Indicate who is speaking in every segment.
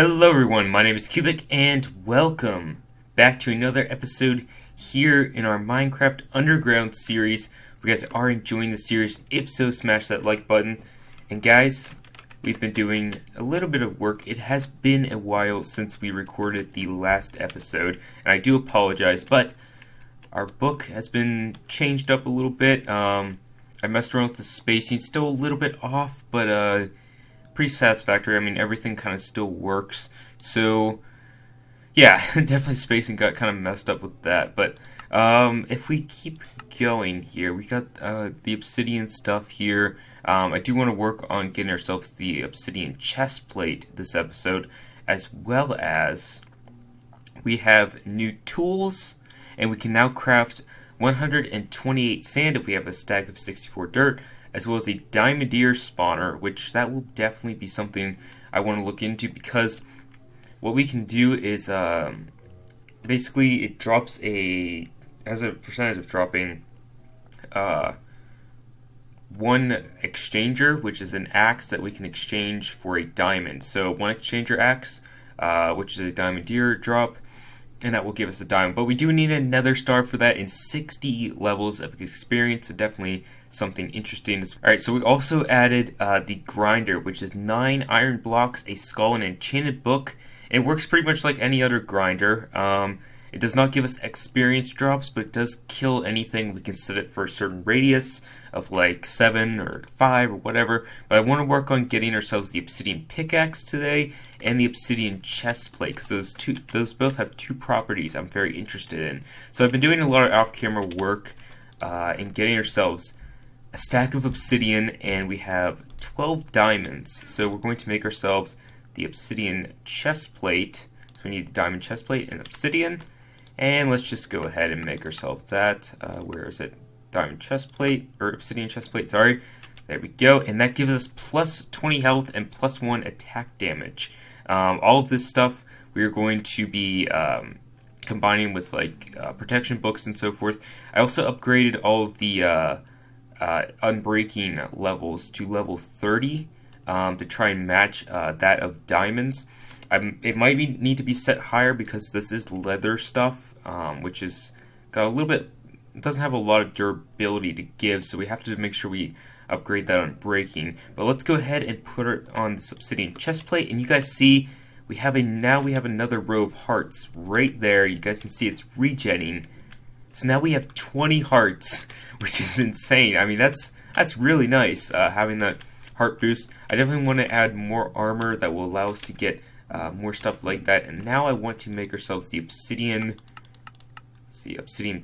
Speaker 1: Hello everyone, my name is Cubic and welcome back to another episode here in our Minecraft Underground series. If you guys are enjoying the series, if so, smash that like button. And guys, we've been doing a little bit of work. It has been a while since we recorded the last episode, and I do apologize, but our book has been changed up a little bit. I messed around with the spacing, still a little bit off, but pretty satisfactory. I mean, everything kind of still works. So, yeah, definitely spacing got kind of messed up with that. But if we keep going here, we got the Obsidian stuff here. I do want to work on getting ourselves the Obsidian Chestplate this episode, as well as we have new tools, and we can now craft 128 sand if we have a stack of 64 dirt, as well as a diamondeer spawner, which that will definitely be something I want to look into, because what we can do is basically it drops has a percentage of dropping one exchanger, which is an axe that we can exchange for a diamond. So one exchanger axe, which is a diamondeer drop, and that will give us a diamond. But we do need a nether star for that and 60 levels of experience, so definitely something interesting. Alright, so we also added the grinder, which is 9 iron blocks, a skull, and an enchanted book. It works pretty much like any other grinder. It does not give us experience drops, but it does kill anything. We can set it for a certain radius of like 7 or 5 or whatever. But I want to work on getting ourselves the obsidian pickaxe today and the obsidian chestplate, because those both have two properties I'm very interested in. So I've been doing a lot of off-camera work in getting ourselves a stack of obsidian, and we have 12 diamonds. So we're going to make ourselves the obsidian chestplate. So we need the diamond chestplate and obsidian. And let's just go ahead and make ourselves that. Where is it? Diamond chestplate, or obsidian chestplate, sorry. There we go. And that gives us plus 20 health and plus 1 attack damage. All of this stuff we are going to be combining with like protection books and so forth. I also upgraded all of the unbreaking levels to level 30 to try and match that of diamonds. It might need to be set higher because this is leather stuff, which is got a little bit, doesn't have a lot of durability to give, so we have to make sure we upgrade that on breaking. But let's go ahead and put it on this obsidian chestplate, and you guys see we have another row of hearts right there. You guys can see it's regenning. So now we have 20 hearts, which is insane. I mean, that's really nice, having that heart boost. I definitely want to add more armor that will allow us to get more stuff like that. And now I want to make ourselves the obsidian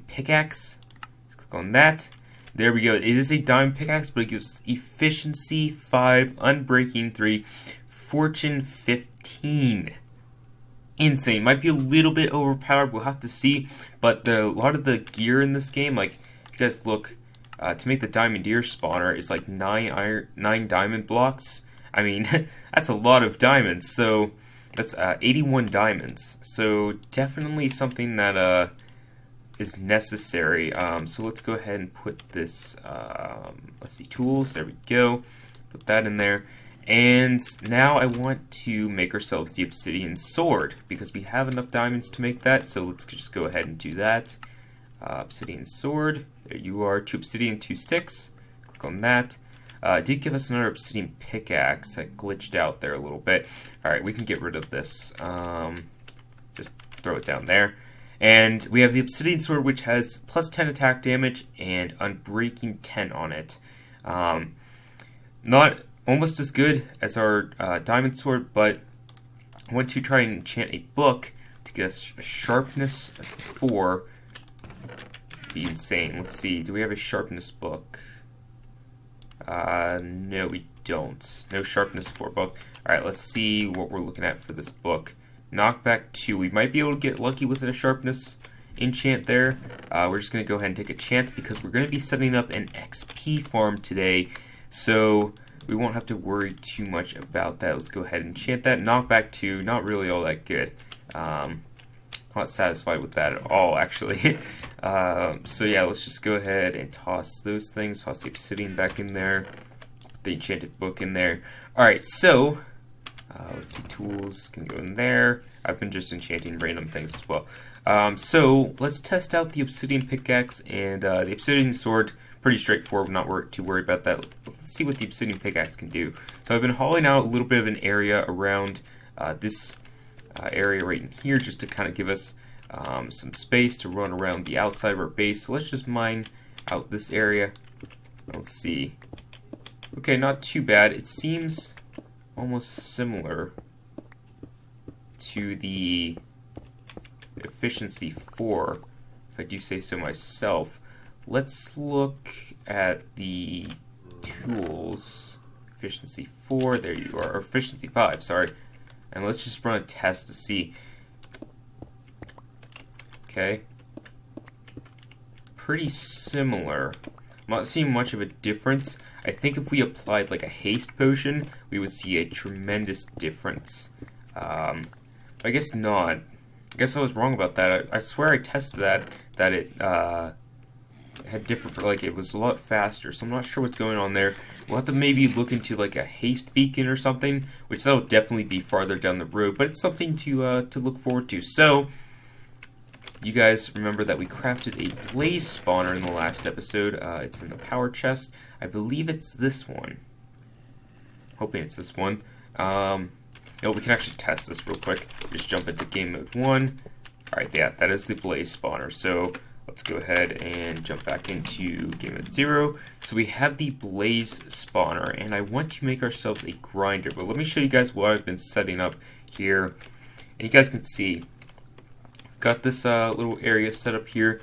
Speaker 1: pickaxe. Let's click on that. There we go. It is a diamond pickaxe, but it gives efficiency 5, unbreaking 3, fortune 15. Insane. Might be a little bit overpowered. We'll have to see. But a lot of the gear in this game, like if you guys look, to make the diamondeer spawner is like 9 diamond blocks. I mean, that's a lot of diamonds. So that's 81 diamonds. So definitely something that is necessary. So let's go ahead and put this, let's see, tools, there we go, put that in there. And now I want to make ourselves the obsidian sword, because we have enough diamonds to make that, so let's just go ahead and do that. Obsidian sword, there you are, 2 obsidian, 2 sticks, click on that. It did give us another obsidian pickaxe that glitched out there a little bit. Alright, we can get rid of this, just throw it down there. And we have the obsidian sword, which has plus 10 attack damage and unbreaking 10 on it. Not almost as good as our diamond sword, but I want to try and enchant a book to get us a sharpness 4. Be insane. Let's see, do we have a sharpness book? No, we don't. No sharpness 4 book. Alright, let's see what we're looking at for this book. Knockback 2. We might be able to get lucky with a sharpness enchant there. We're just going to go ahead and take a chance, because we're going to be setting up an XP farm today. So we won't have to worry too much about that. Let's go ahead and enchant that. Knockback 2, not really all that good. Not satisfied with that at all, actually. So yeah, let's just go ahead and toss those things. Toss the obsidian back in there. Put the enchanted book in there. Alright, so Let's see, tools can go in there. I've been just enchanting random things as well. So let's test out the obsidian pickaxe and the obsidian sword. Pretty straightforward, not too worried about that. Let's see what the obsidian pickaxe can do. So I've been hollowing out a little bit of an area around this area right in here, just to kind of give us some space to run around the outside of our base. So let's just mine out this area. Let's see. Okay, not too bad. It seems almost similar to the efficiency 4, if I do say so myself. Let's look at the tools. Efficiency 4, there you are, or efficiency 5, sorry. And let's just run a test to see. Okay. Pretty similar. I'm not seeing much of a difference. I think if we applied like a haste potion, we would see a tremendous difference. But I guess not. I guess I was wrong about that. I swear I tested that it had different, like it was a lot faster, so I'm not sure what's going on there. We'll have to maybe look into like a haste beacon or something, which that'll definitely be farther down the road, but it's something to look forward to. So, you guys remember that we crafted a blaze spawner in the last episode. It's in the power chest. I believe it's this one. Hoping it's this one. We can actually test this real quick. Just jump into game mode 1. Alright, yeah, that is the blaze spawner. So let's go ahead and jump back into game mode 0. So we have the blaze spawner, and I want to make ourselves a grinder. But let me show you guys what I've been setting up here. And you guys can see, I've got this little area set up here.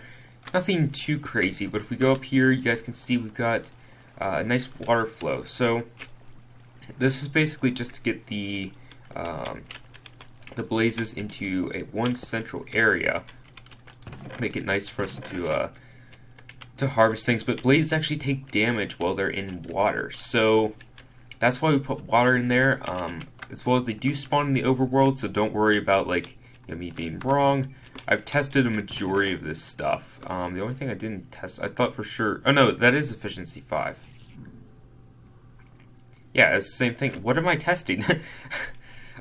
Speaker 1: Nothing too crazy, but if we go up here, you guys can see we've got a nice water flow. So this is basically just to get the blazes into one central area, make it nice for us to harvest things. But blazes actually take damage while they're in water, so that's why we put water in there. As well as they do spawn in the overworld, so don't worry about me being wrong. I've tested a majority of this stuff. The only thing I didn't test, I thought for sure. Oh no, that is efficiency 5. Yeah, it's the same thing. What am I testing?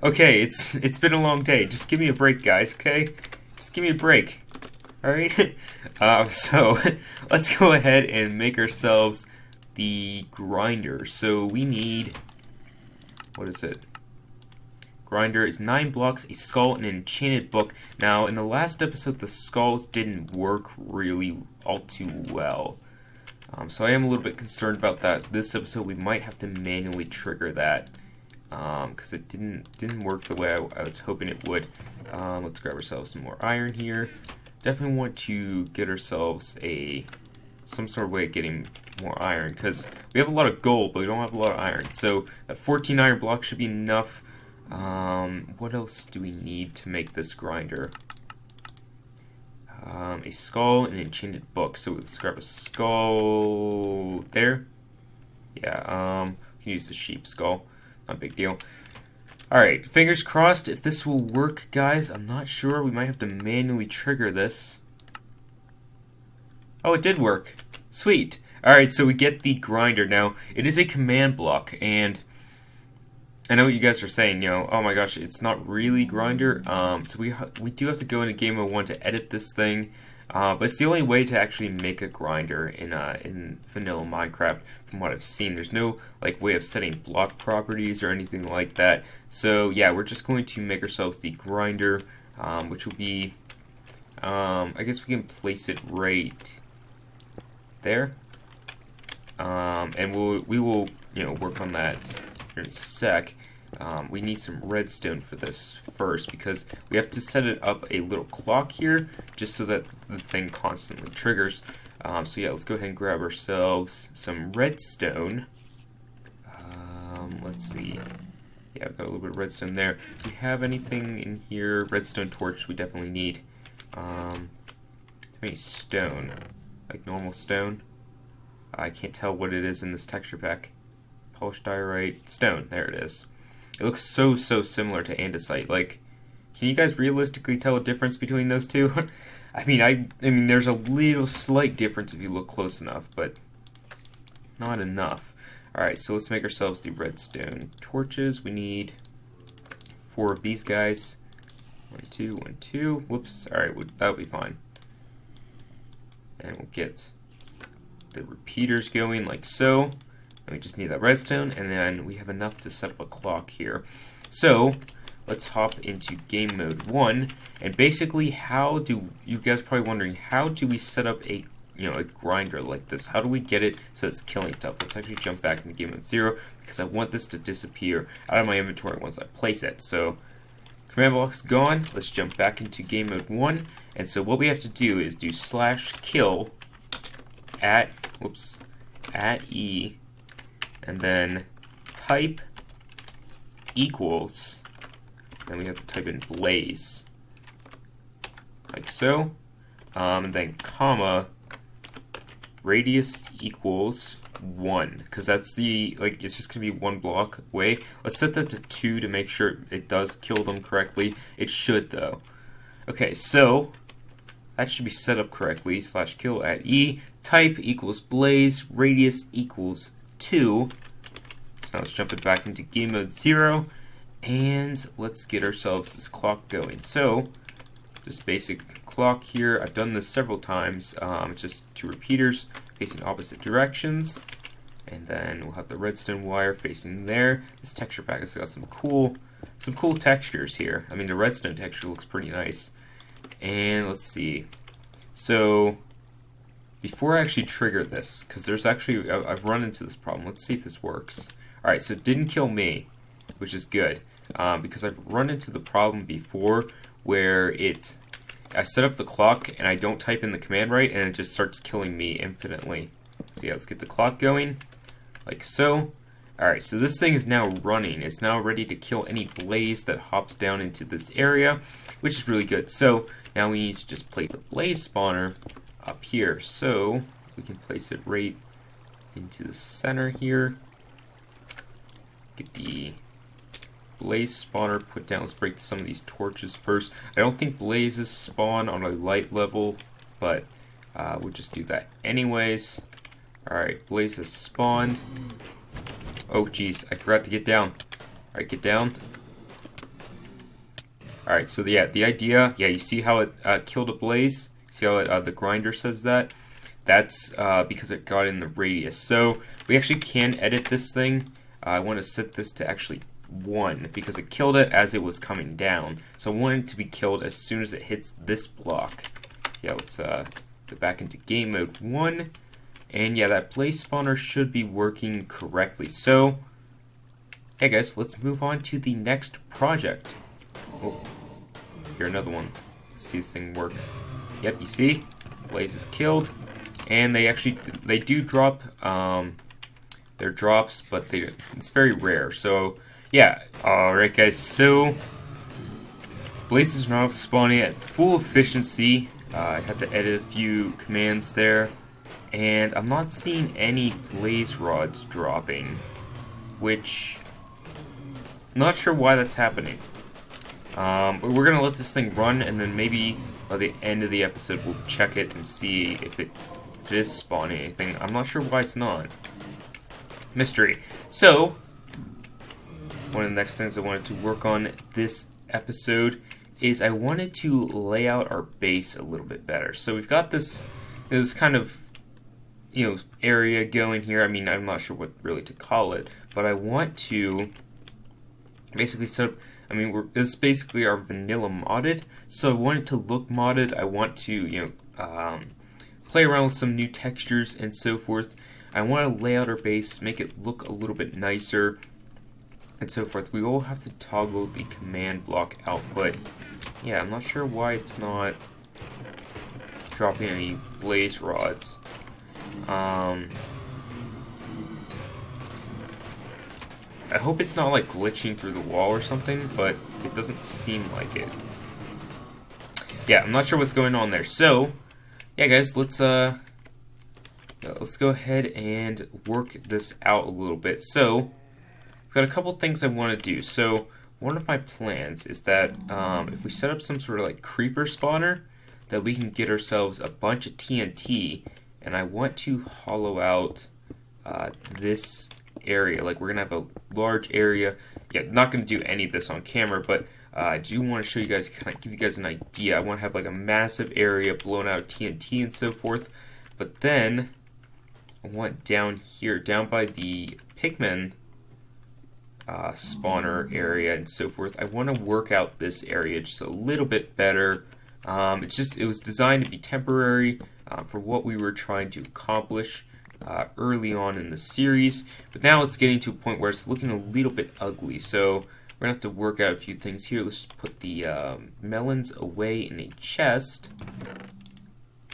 Speaker 1: Okay, it's been a long day. Just give me a break, guys, okay? Just give me a break. Alright? So, let's go ahead and make ourselves the grinder. So, we need... What is it? Grinder is 9 blocks, a skull, and an enchanted book. Now, in the last episode, the skulls didn't work really all too well. So I am a little bit concerned about that. This episode, we might have to manually trigger that. Because it didn't work the way I was hoping it would. Let's grab ourselves some more iron here. Definitely want to get ourselves some sort of way of getting more iron, because we have a lot of gold, but we don't have a lot of iron. So that 14 iron blocks should be enough. What else do we need to make this grinder? A skull and an enchanted book. So let's grab a skull there. Yeah, we can use the sheep skull. Not a big deal. Alright, fingers crossed if this will work, guys. I'm not sure. We might have to manually trigger this. Oh, it did work. Sweet. Alright, so we get the grinder. Now, it is a command block, and I know what you guys are saying, oh my gosh, it's not really grinder. So we do have to go into game mode 1 to edit this thing. But it's the only way to actually make a grinder in vanilla Minecraft, from what I've seen. There's no way of setting block properties or anything like that. So yeah, we're just going to make ourselves the grinder, which will be, I guess we can place it right there, and we will work on that here in a sec. We need some redstone for this first, because we have to set it up a little clock here, just so that the thing constantly triggers. So yeah, let's go ahead and grab ourselves some redstone. Let's see. Yeah, I've got a little bit of redstone there. Do we have anything in here? Redstone torch we definitely need. Any stone? Like normal stone? I can't tell what it is in this texture pack. Polished diorite. Stone. There it is. It looks so similar to andesite. Can you guys realistically tell a difference between those two? I mean, there's a little slight difference if you look close enough, but not enough. Alright, so let's make ourselves the redstone torches. We need 4 of these guys. 1, 2, 1, 2. Whoops. Alright, that'll be fine. And we'll get the repeaters going like so. And we just need that redstone, and then we have enough to set up a clock here. So let's hop into game mode 1. And basically, you guys are probably wondering, how do we set up a grinder like this? How do we get it so it's killing stuff? Let's actually jump back into game mode 0 because I want this to disappear out of my inventory once I place it. So command block's gone. Let's jump back into game mode 1. And so what we have to do is do /kill at E, and then type equals, then we have to type in blaze, like so, and then comma, radius equals 1, because that's it's just gonna be 1 block away. Let's set that to 2 to make sure it does kill them correctly. It should though. Okay, so that should be set up correctly. /kill at E, type equals blaze, radius equals 2. So now let's jump it back into game mode 0, and let's get ourselves this clock going. So just basic clock here. I've done this several times. It's just 2 repeaters facing opposite directions, and then we'll have the redstone wire facing there. This texture pack has got some cool textures here. I mean, the redstone texture looks pretty nice. And let's see. So before I actually trigger this, because there's actually, I've run into this problem. Let's see if this works. Alright, so it didn't kill me, which is good, because I've run into the problem before where I set up the clock and I don't type in the command right, and it just starts killing me infinitely. So yeah, let's get the clock going, like so. Alright, so this thing is now running. It's now ready to kill any blaze that hops down into this area, which is really good. So now we need to just place the blaze spawner up here. So we can place it right into the center here. Get the blaze spawner put down. Let's break some of these torches first. I don't think blazes spawn on a light level, but we'll just do that anyways. Alright, blaze has spawned. Oh geez, I forgot to get down. Alright, get down. Alright, so the idea, you see how it killed a blaze? See how the grinder says that? That's because it got in the radius. So we actually can edit this thing. I want to set this to actually 1 because it killed it as it was coming down. So I want it to be killed as soon as it hits this block. Yeah, let's go back into game mode 1. And yeah, that blaze spawner should be working correctly. So, hey guys, let's move on to the next project. Oh, here another one. Let's see this thing work. Yep, you see, blaze is killed, and they do drop their drops, but it's very rare. So yeah, all right guys. So blazes are now spawning at full efficiency. I had to edit a few commands there. And I'm not seeing any blaze rods dropping, which I'm not sure why that's happening. But we're gonna let this thing run, and then maybe by the end of the episode we'll check it and see if it is spawning anything. I'm not sure why it's not. Mystery. So one of the next things I wanted to work on this episode is I wanted to lay out our base a little bit better. So we've got this kind of area going here. I mean, I'm not sure what really to call it, but I want to basically set up, this is basically our vanilla modded, so I want it to look modded. I want to, play around with some new textures and so forth. I want to lay out our base, make it look a little bit nicer, and so forth. We will have to toggle the command block output. Yeah, I'm not sure why it's not dropping any blaze rods. I hope it's not like glitching through the wall or something, but it doesn't seem like it. Yeah, I'm not sure what's going on there. So, yeah guys, let's go ahead and work this out a little bit. So, I've got a couple things I want to do. So, one of my plans is that if we set up some sort of like creeper spawner, that we can get ourselves a bunch of TNT. And I want to hollow out this area. Like, we're gonna have a large area. Yeah, not gonna do any of this on camera, but I do want to show you guys, kind of give you guys an idea. I want to have like a massive area blown out of TNT and so forth. But then I want down here, down by the pigmen spawner area and so forth, I want to work out this area just a little bit better. It was designed to be temporary for what we were trying to accomplish early on in the series, but now it's getting to a point where it's looking a little bit ugly. So we're gonna have to work out a few things here. Let's put the melons away in a chest,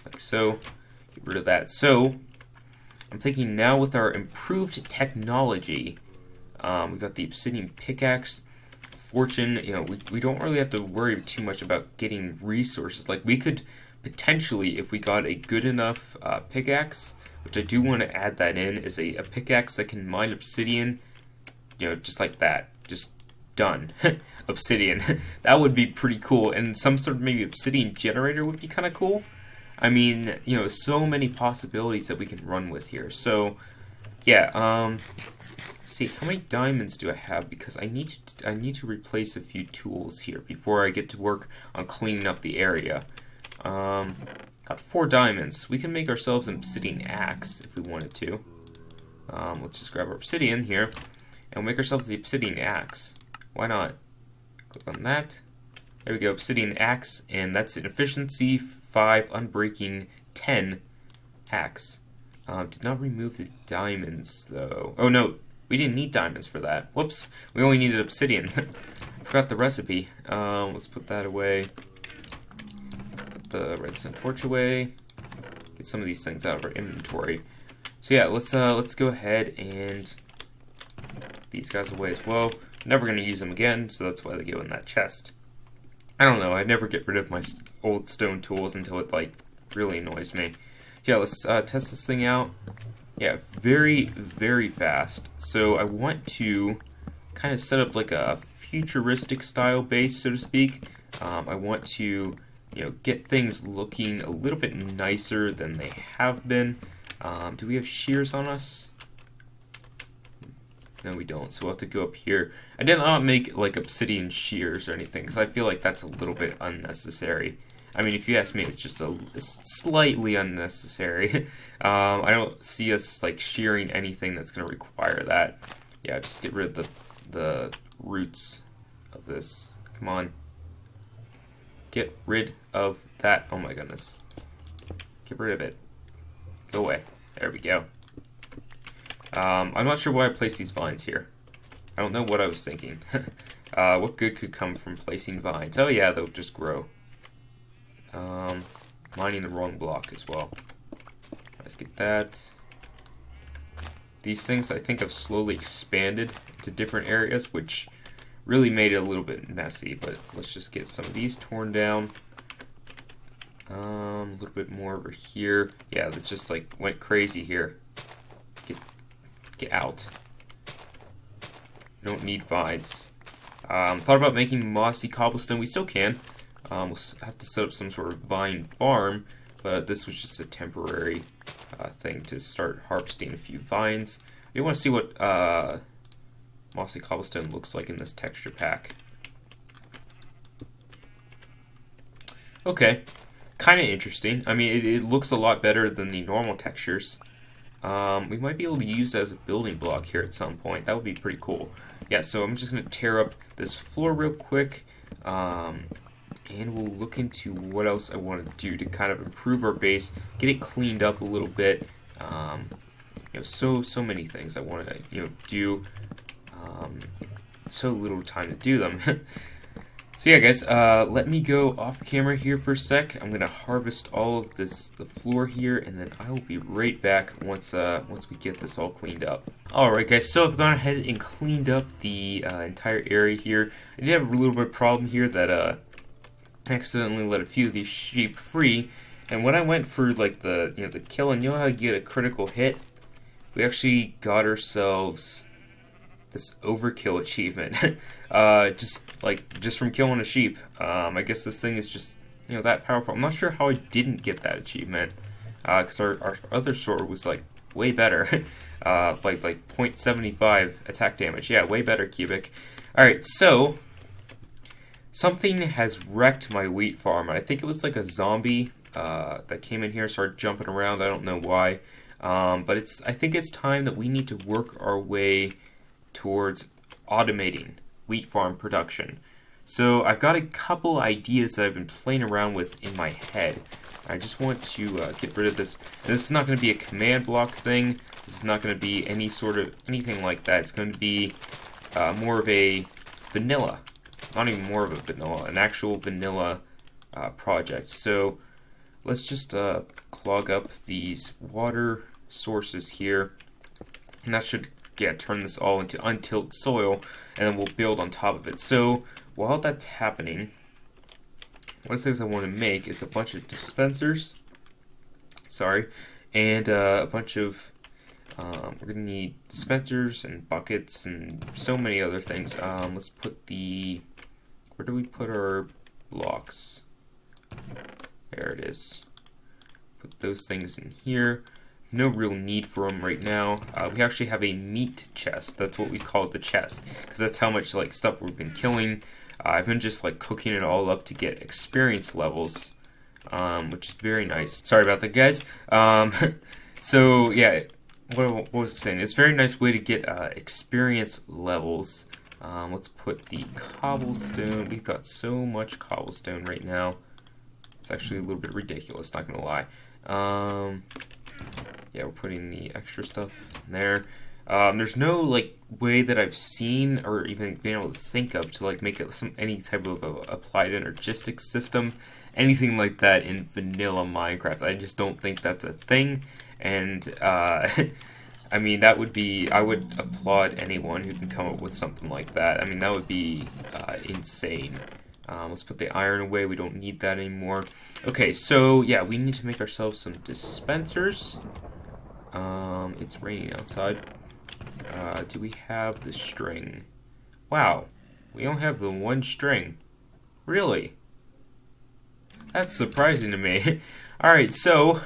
Speaker 1: like so. Get rid of that. So I'm thinking now with our improved technology, we got the obsidian pickaxe. Fortune, we don't really have to worry too much about getting resources. Like, we could potentially, if we got a good enough pickaxe, which I do want to add that in, is a pickaxe that can mine obsidian, just like that. Just done. Obsidian. That would be pretty cool. And some sort of maybe obsidian generator would be kind of cool. I mean, so many possibilities that we can run with here. So, yeah, see, how many diamonds do I have? Because I need to replace a few tools here before I get to work on cleaning up the area. Got 4 diamonds. We can make ourselves an obsidian axe if we wanted to. Let's just grab our obsidian here and make ourselves the obsidian axe. Why not? Click on that. There we go, obsidian axe, and that's an efficiency 5, unbreaking 10 axe. Did not remove the diamonds though. Oh no. We didn't need diamonds for that. Whoops. We only needed obsidian. Forgot the recipe. Let's put that away. Put the redstone torch away. Get some of these things out of our inventory. So yeah, let's go ahead and put these guys away as well. Never going to use them again, so that's why they go in that chest. I don't know. I never get rid of my old stone tools until it like really annoys me. Yeah, let's test this thing out. Yeah, very, very fast. So I want to kind of set up like a futuristic style base, so to speak. I want to, get things looking a little bit nicer than they have been. Do we have shears on us? No, we don't. So we'll have to go up here. I did not make like obsidian shears or anything because I feel like that's a little bit unnecessary. I mean, if you ask me, it's just it's slightly unnecessary. I don't see us like shearing anything that's going to require that. Yeah, just get rid of the roots of this. Come on. Get rid of that. Oh my goodness. Get rid of it. Go away. There we go. I'm not sure why I placed these vines here. I don't know what I was thinking. What good could come from placing vines? Oh yeah, they'll just grow. Mining the wrong block as well. Let's get that. These things I think have slowly expanded into different areas, which really made it a little bit messy, but let's just get some of these torn down. A little bit more over here. Yeah, that just like went crazy here. Get out. Don't need vines. Thought about making mossy cobblestone. We still can. We'll have to set up some sort of vine farm, but this was just a temporary thing to start harvesting a few vines. You want to see what mossy cobblestone looks like in this texture pack. Okay, kind of interesting. I mean, it looks a lot better than the normal textures. We might be able to use that as a building block here at some point. That would be pretty cool. Yeah, so I'm just going to tear up this floor real quick. And we'll look into what else I want to do to kind of improve our base, get it cleaned up a little bit. So many things I want to do. So little time to do them. So yeah, guys, let me go off camera here for a sec. I'm gonna harvest all of the floor here, and then I will be right back once we get this all cleaned up. All right, guys. So I've gone ahead and cleaned up the entire area here. I did have a little bit of problem here that accidentally let a few of these sheep free, and when I went for like the kill, and you know how you get a critical hit, we actually got ourselves this overkill achievement. just from killing a sheep. I guess this thing is just that powerful. I'm not sure how I didn't get that achievement, because our other sword was like way better. Like 0.75 attack damage. Yeah, way better, Cubic. Alright, so something has wrecked my wheat farm. I think it was like a zombie that came in here, started jumping around. I don't know why. But I think it's time that we need to work our way towards automating wheat farm production. So I've got a couple ideas that I've been playing around with in my head. I just want to get rid of this. And this is not going to be a command block thing. This is not going to be anything like that. It's going to be more of a vanilla. Not even more of a vanilla, an actual vanilla project. So let's just clog up these water sources here. And that should, turn this all into untilled soil. And then we'll build on top of it. So while that's happening, one of the things I want to make is a bunch of dispensers. And a bunch of, we're going to need dispensers and buckets and so many other things. Let's put where do we put our blocks? There it is. Put those things in here. No real need for them right now. We actually have a meat chest. That's what we call the chest, because that's how much like stuff we've been killing. I've been just like cooking it all up to get experience levels, which is very nice. Sorry about that, guys. So yeah, what was I saying? It's a very nice way to get experience levels. Let's put the cobblestone. We've got so much cobblestone right now. It's actually a little bit ridiculous, not gonna lie. Yeah, we're putting the extra stuff in there. There's no like way that I've seen or even been able to think of to like make it any type of applied energistics system, anything like that in vanilla Minecraft. I just don't think that's a thing, and I mean I would applaud anyone who can come up with something like that. I mean that would be insane. Let's put the iron away. We don't need that anymore. Okay, so yeah, we need to make ourselves some dispensers. It's raining outside. Do we have the string? Wow, we don't have the one string. Really? That's surprising to me. Alright, so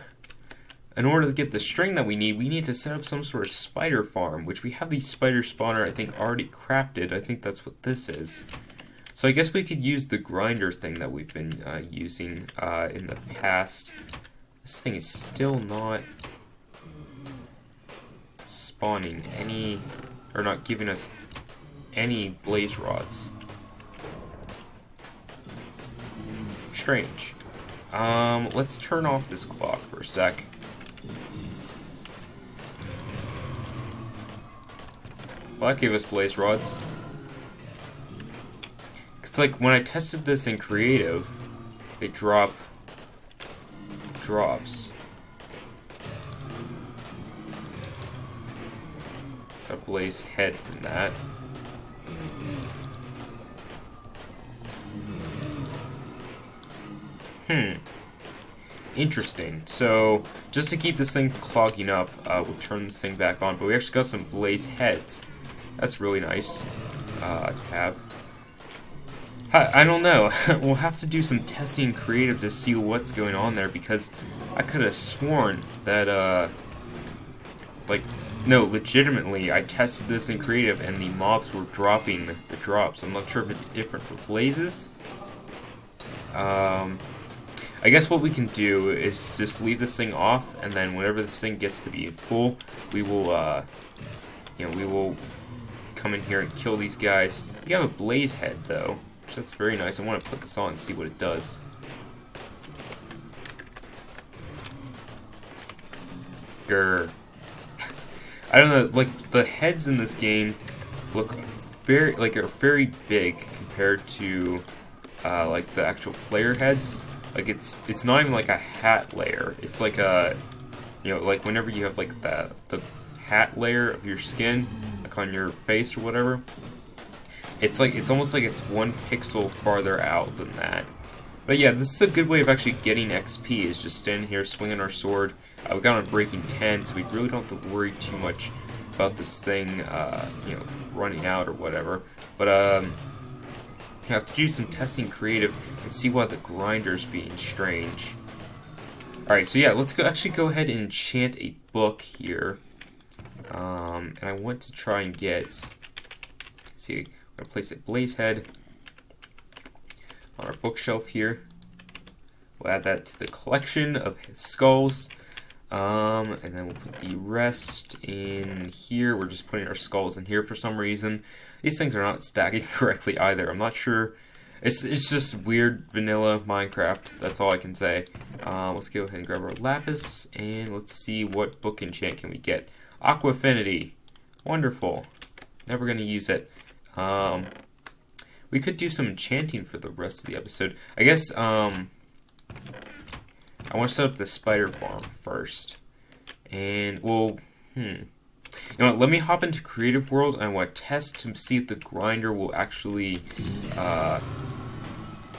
Speaker 1: in order to get the string that we need to set up some sort of spider farm, which we have the spider spawner, I think, already crafted. I think that's what this is. So I guess we could use the grinder thing that we've been using in the past. This thing is still not spawning any, or not giving us any blaze rods. Strange. Let's turn off this clock for a sec. Well, that gave us blaze rods. It's like when I tested this in creative, they drop drops. A blaze head from that. Interesting. So, just to keep this thing from clogging up, we'll turn this thing back on. But we actually got some blaze heads. That's really nice to have. I don't know. We'll have to do some testing creative to see what's going on there, because I could have sworn that, no, legitimately, I tested this in creative and the mobs were dropping the drops. I'm not sure if it's different for blazes. I guess what we can do is just leave this thing off, and then whenever this thing gets to be full, we will, we will come in here and kill these guys. We have a blaze head, though. That's very nice. I want to put this on and see what it does. Grr. I don't know, like, the heads in this game look are very big compared to, like, the actual player heads. Like, it's not even like a hat layer. It's like a, like whenever you have, like, the hat layer of your skin, like on your face or whatever, it's almost like it's 1 pixel farther out than that. But yeah, this is a good way of actually getting XP, is just standing here swinging our sword. We got on breaking 10, so we really don't have to worry too much about this thing, running out or whatever. But I have to do some testing creative and see why the grinder's being strange. Alright, so yeah, let's actually go ahead and enchant a book here, and I want to try and get, let's see, I'm going to place a blaze head on our bookshelf here. We'll add that to the collection of his skulls, and then we'll put the rest in here. We're just putting our skulls in here for some reason. These things are not stacking correctly either. I'm not sure. It's just weird vanilla Minecraft. That's all I can say. Let's go ahead and grab our lapis, and let's see what book enchant can we get. Aqua Affinity. Wonderful. Never going to use it. We could do some enchanting for the rest of the episode. I guess, I want to set up the spider farm first. And, well, You know what, let me hop into Creative World, and I want to test to see if the grinder will actually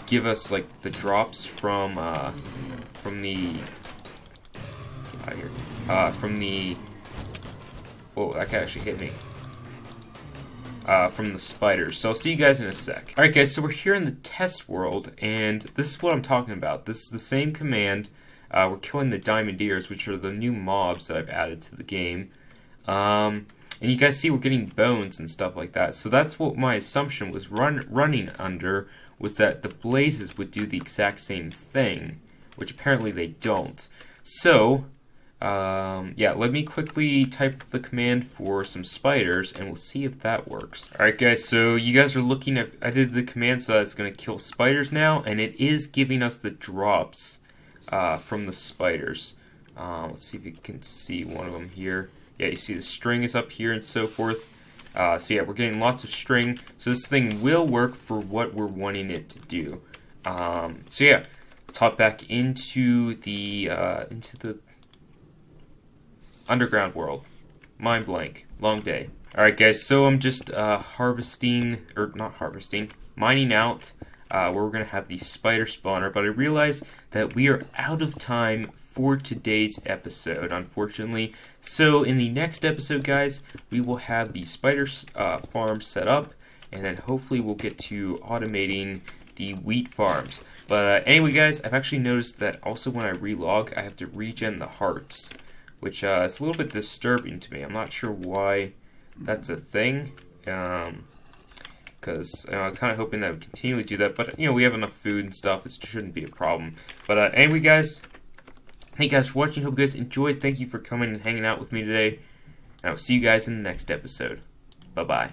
Speaker 1: give us, like, the drops from the... Get out of here. From the... Whoa, that guy actually hit me. From the spiders. So I'll see you guys in a sec. Alright guys, so we're here in the test world, and this is what I'm talking about. This is the same command. We're killing the diamondeers, which are the new mobs that I've added to the game. And you guys see we're getting bones and stuff like that. So that's what my assumption was running under, was that the blazes would do the exact same thing, which apparently they don't. So, yeah, let me quickly type the command for some spiders, and we'll see if that works. Alright guys, so you guys are looking at, I did the command so that it's going to kill spiders now, and it is giving us the drops from the spiders. Let's see if you can see one of them here. Yeah, you see the string is up here and so forth. So yeah, we're getting lots of string, so this thing will work for what we're wanting it to do. So yeah, let's hop back into the underground world. Mind blank. Long day. Alright guys, so I'm just mining out where we're going to have the spider spawner, but I realize that we are out of time for today's episode, unfortunately. So in the next episode, guys, we will have the spider farm set up, and then hopefully we'll get to automating the wheat farms. But anyway, guys, I've actually noticed that also when I relog, I have to regen the hearts, which is a little bit disturbing to me. I'm not sure why that's a thing, because I was kind of hoping that we continually do that, but, you know, we have enough food and stuff, it shouldn't be a problem. But anyway, guys, thank you guys for watching, hope you guys enjoyed, thank you for coming and hanging out with me today, and I will see you guys in the next episode. Bye-bye.